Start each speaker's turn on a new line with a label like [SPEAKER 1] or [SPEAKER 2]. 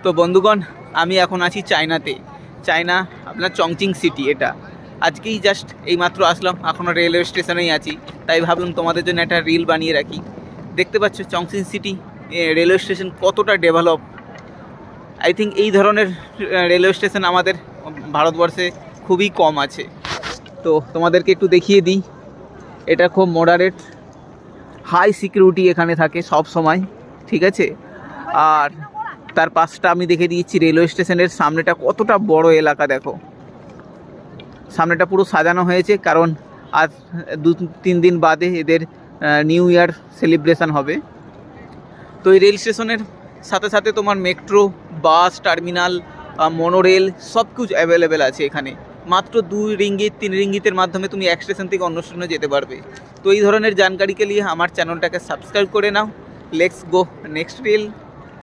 [SPEAKER 1] তো বন্ধুগণ, আমি এখন আছি চায়নাতে। চায়না আপনার চংচিং সিটি। এটা আজকেই জাস্ট এইমাত্র আসলাম, এখনও রেলওয়ে স্টেশনেই আছি। তাই ভাবলাম তোমাদের জন্য একটা রিল বানিয়ে রাখি। দেখতে পাচ্ছ চংচিং সিটি রেলওয়ে স্টেশন কতটা ডেভেলপ। আই থিঙ্ক এই ধরনের রেলওয়ে স্টেশন আমাদের ভারতবর্ষে খুবই কম আছে। তো তোমাদেরকে একটু দেখিয়ে দিই। এটা খুব মডারেট, হাই সিকিউরিটি এখানে থাকে সব সময়, ঠিক আছে। আর তার পাশটা আমি দেখে দিয়েছি রেলওয়ে স্টেশনের সামনেটা কতটা বড় এলাকা। দেখো সামনেটা পুরো সাজানো হয়েছে, কারণ আজ 2-3 দিন বাদে এদের নিউ ইয়ার সেলিব্রেশন হবে। তো এই রেল স্টেশনের সাথে সাথে তোমার মেট্রো, বাস টার্মিনাল, মনোরেল সব কিছু অ্যাভেলেবেল আছে এখানে। মাত্র 2 রিঙ্গিত 3 রিঙ্গিতের মাধ্যমে তুমি এক স্টেশন থেকে অন্য স্টেশনে যেতে পারবে। তো এই ধরনের জানকারিকে নিয়ে আমার চ্যানেলটাকে সাবস্ক্রাইব করে নাও। Let's go next reel.